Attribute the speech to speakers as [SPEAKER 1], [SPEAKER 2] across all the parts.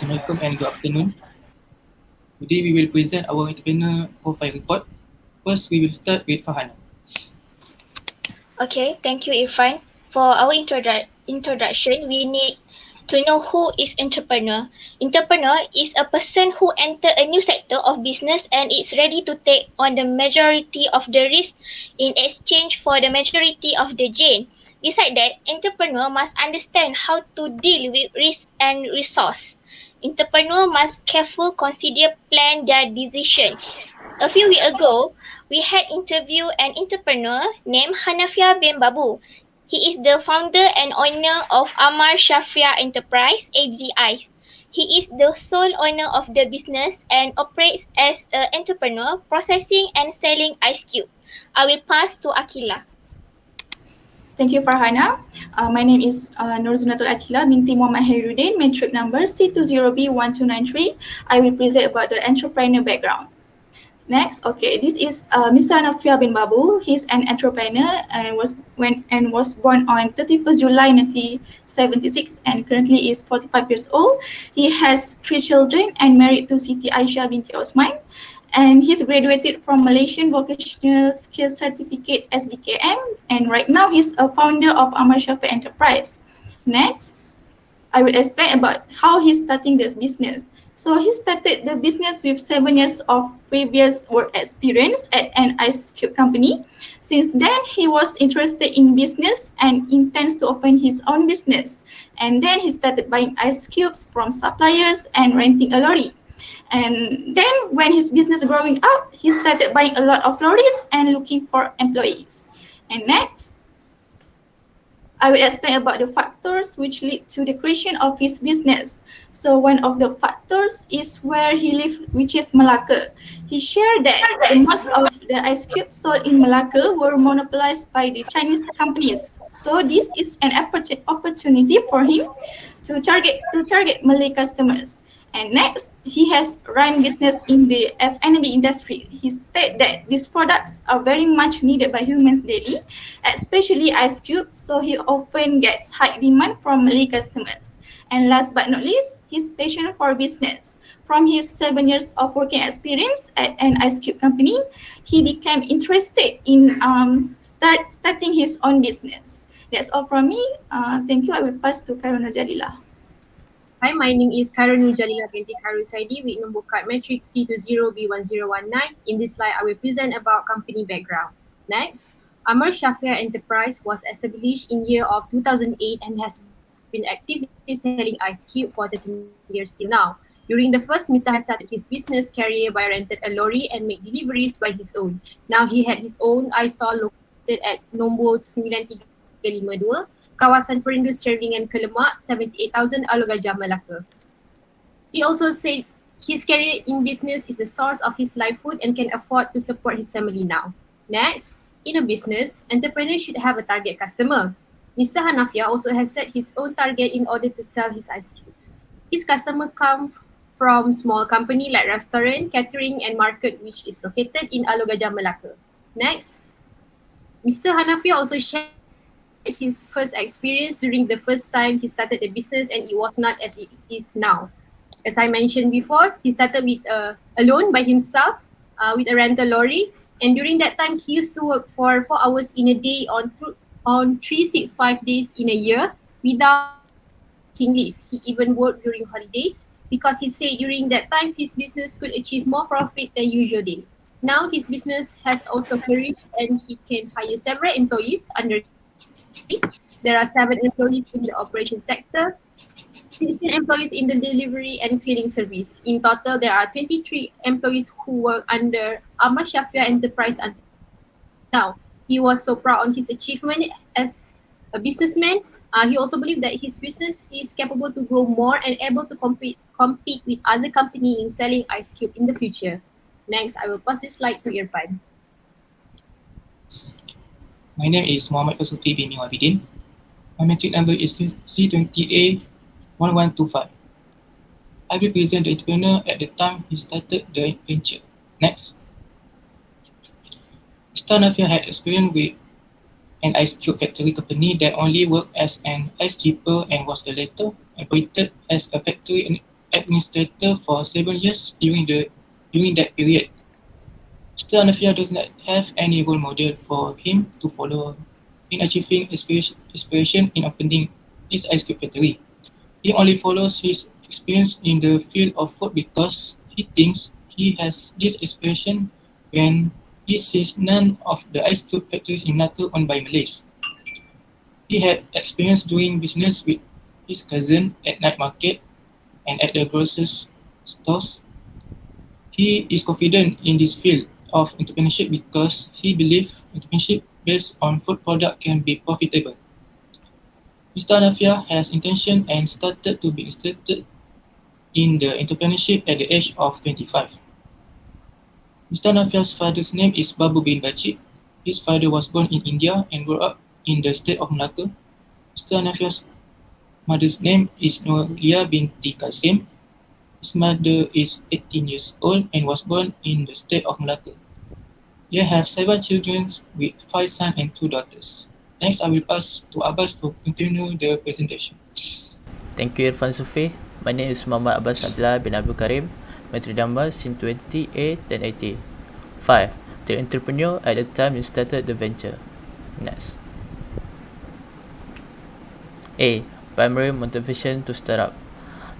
[SPEAKER 1] Assalamualaikum and good afternoon. Today we will present our entrepreneur profile report. First, we will start with Farhana.
[SPEAKER 2] Okay, thank you, Irfan. For our introduction, we need to know who is entrepreneur. Entrepreneur is a person who enter a new sector of business and is ready to take on the majority of the risk in exchange for the majority of the gain. Besides that, entrepreneur must understand how to deal with risk and resource. Entrepreneur must carefully consider plan their decision. A few weeks ago, we had interviewed an entrepreneur named Hanafia bin Babu. He is the founder and owner of Amar Shafia Enterprise (AGI). He is the sole owner of the business and operates as an entrepreneur, processing and selling ice cube. I will pass to Aqilah.
[SPEAKER 3] Thank you, Farhana. My name is Zunatul Aqilah, Binti Muhammad Hairudin, matric number C20B1574. I will present about the entrepreneurial background. Next, okay, this is Mr. Hanafia bin Babu. He's an entrepreneur and was born on 31st July 1976 and currently is 45 years old. He has 3 children and married to Siti Aisyah binti Osman. And he's graduated from Malaysian Vocational Skills Certificate SDKM, and right now he's a founder of Amar Shafia Enterprise. Next, I will explain about how he's starting this business. So he started the business with 7 years of previous work experience at an ice cube company. Since then, he was interested in business and intends to open his own business. And then he started buying ice cubes from suppliers and renting a lorry. And then when his business growing up, he started buying a lot of lorries and looking for employees. And next, I will explain about the factors which lead to the creation of his business. So one of the factors is where he lives, which is Malacca. He shared that most of the ice cubes sold in Malacca were monopolized by the Chinese companies. So this is an opportunity for him to target Malay customers. And next, he has run business in the F&B industry. He stated that these products are very much needed by humans daily, especially ice cubes, so he often gets high demand from Malay customers. And last but not least, his passion for business. From his 7 years of working experience at an ice cube company, he became interested in starting his own business. That's all from me. Thank you. I will pass to Khairul Jalillah.
[SPEAKER 4] Hi, my name is Jalillah binti Khairul Saidi with number card matric C20B1019. In this slide, I will present about company background. Next, Amar Shafia Enterprise was established in year of 2008 and has been actively selling ice cube for 13 years till now. During the first, Mr. has started his business career by rented a lorry and make deliveries by his own. Now he had his own ice stall located at nombor 9352, Kawasan Perindustrian Ringan Kelemak, 78,000 Alor Gajah, Melaka. He also said his career in business is the source of his livelihood and can afford to support his family now. Next, in a business, entrepreneurs should have a target customer. Mr. Hanafia also has set his own target in order to sell his ice cubes. His customer come from small company like restaurant, catering and market which is located in Alor Gajah, Melaka. Next, Mr. Hanafia also shared his first experience during the first time he started the business, and it was not as it is now. As I mentioned before, he started with alone by himself with a rental lorry, and during that time he used to work for 4 hours in a day on 365 days in a year without taking leave. He even worked during holidays because he said during that time his business could achieve more profit than usual day. Now his business has also flourished and he can hire several employees under. There are 7 employees in the operation sector, 16 employees in the delivery and cleaning service. In total, there are 23 employees who work under Amar Shafia Enterprise until now. He was so proud on his achievement as a businessman. He also believed that his business is capable to grow more and able to compete with other companies in selling ice cube in the future. Next, I will pass this slide to Irfan.
[SPEAKER 1] My name is Muhammad Sufi bin Habidin. My matric number is C20A1125. I will present the entrepreneur at the time he started the venture. Next. Mr. Hanafia had experience with an ice cube factory company that only worked as an ice chipper and was later appointed as a factory administrator for 7 years during that period. Mr. Anafia does not have any role model for him to follow in achieving inspiration in opening his ice cream factory. He only follows his experience in the field of food because he thinks he has this inspiration when he sees none of the ice cream factories in Malacca owned by Malays. He had experience doing business with his cousin at night market and at the grocer's stores. He is confident in this field of entrepreneurship because he believes entrepreneurship based on food product can be profitable. Mr. Anafia has intention and started to be interested in the entrepreneurship at the age of 25. Mr. Anafia's father's name is Babu bin Bachit. His father was born in India and grew up in the state of Malacca. Mr. Anafia's mother's name is Nuria Binti Kasim. His mother is 18 years old and was born in the state of Malacca. They have 7 children with 5 sons and 2 daughters. Next, I will pass to Abbas to continue the presentation.
[SPEAKER 5] Thank you, Irfan Sufi. My name is Muhammad Abbas Abdellah bin Abdul Karim, matric number C20A1080. 5. The entrepreneur at the time he started the venture. Next. A. Primary motivation to start up.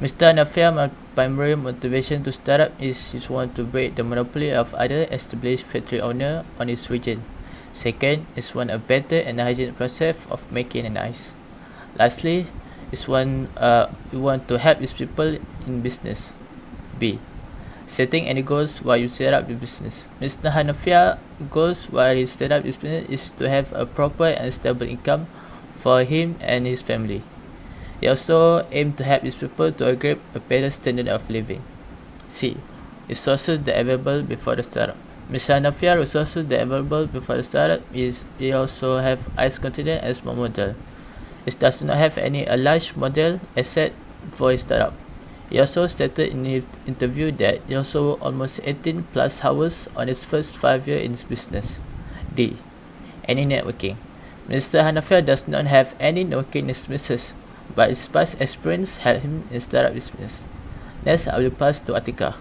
[SPEAKER 5] Mr. Anafia's primary motivation to start up is he wants to break the monopoly of other established factory owner on his region. Second is want a better and hygienic process of making an ice. Lastly, is you want to help these people in business. B. Setting any goals while you set up the business. Mr. Hanafia's goals while he set up this business is to have a proper and stable income for him and his family. He also aims to help these people to achieve a better standard of living. C. Resources that are available before the startup. Mr. Hanafia's resources that are available before the startup is he also have ice container as one model. He does not have any large model asset for his startup. He also stated in his interview that he also almost 18 plus hours on his first 5 years in his business. D. Any networking. Mr. Hanafia does not have any networking experiences, but his past experience helped him in startup business. Next, I will pass to Atikah.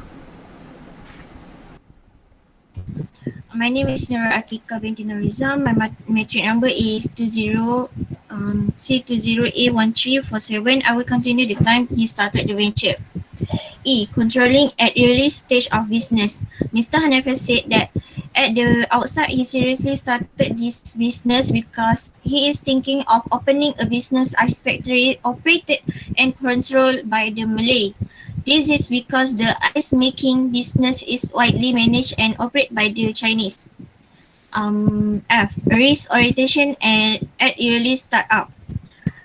[SPEAKER 6] My name is Atikah Binti Nourizam. My matric number is C20A1347. I will continue the time he started the venture. E. Controlling at early stage of business. Mr. Hanafi said that at the outside he seriously started this business because he is thinking of opening a business ice factory operated and controlled by the Malay. This is because the ice making business is widely managed and operated by the Chinese. F. Risk orientation at early startup.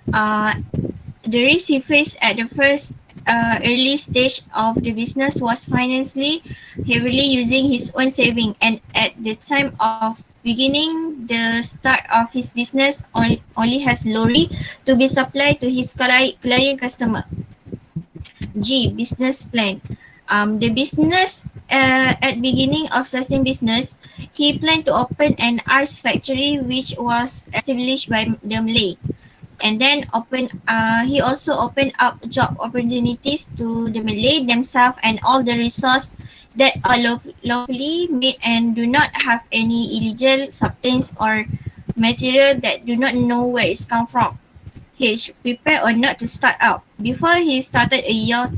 [SPEAKER 6] The risk he faced at the first early stage of the business was financially heavily using his own saving, and at the time of beginning the start of his business only has lorry to be supplied to his client customer. G. Business plan. The business at beginning of starting business, he planned to open an ice factory which was established by the Malay, and then he also opened up job opportunities to the Malay themselves and all the resource that are lawfully made and do not have any illegal substance or material that do not know where it's come from. H. Prepare or not to start out. Before he started a year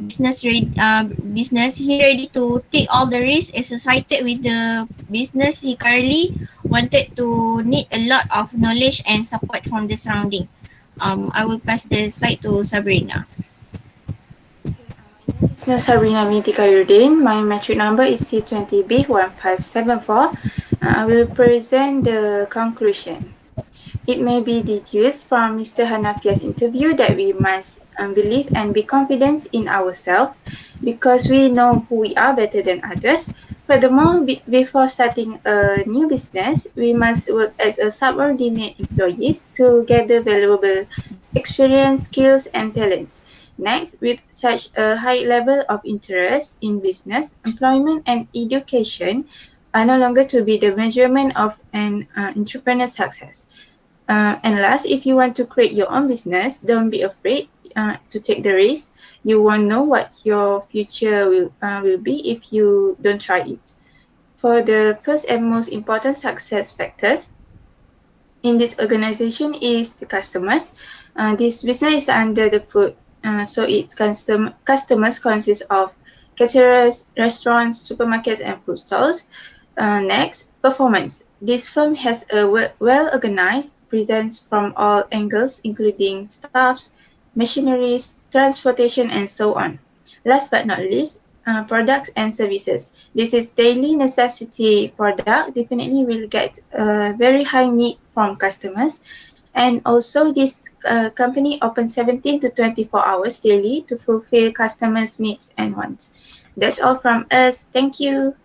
[SPEAKER 6] business, he ready to take all the risks associated with the business. He currently wanted to need a lot of knowledge and support from the surrounding. I will pass the slide to Sabrina.
[SPEAKER 7] Nur Sabrina binti Khairuddin. My matric number is C20B1574. I will present the conclusion. It may be deduced from Mr. Hanafia's interview that we must believe and be confident in ourselves because we know who we are better than others. Furthermore, before starting a new business, we must work as a subordinate employees to gather valuable experience, skills, and talents. Next, with such a high level of interest in business, employment, and education are no longer to be the measurement of an entrepreneur's success. And last, if you want to create your own business, don't be afraid. to take the risk. You won't know what your future will be if you don't try it. For the first and most important success factors in this organization is the customers. This business is under the food, so its customers consist of caterers, restaurants, supermarkets, and food stalls. Next, performance. This firm has a well-organized presence from all angles, including staffs, machineries, transportation, and so on. Last but not least, products and services. This is daily necessity product. Definitely will get a very high need from customers. And also this company opens 17 to 24 hours daily to fulfill customers' needs and wants. That's all from us. Thank you.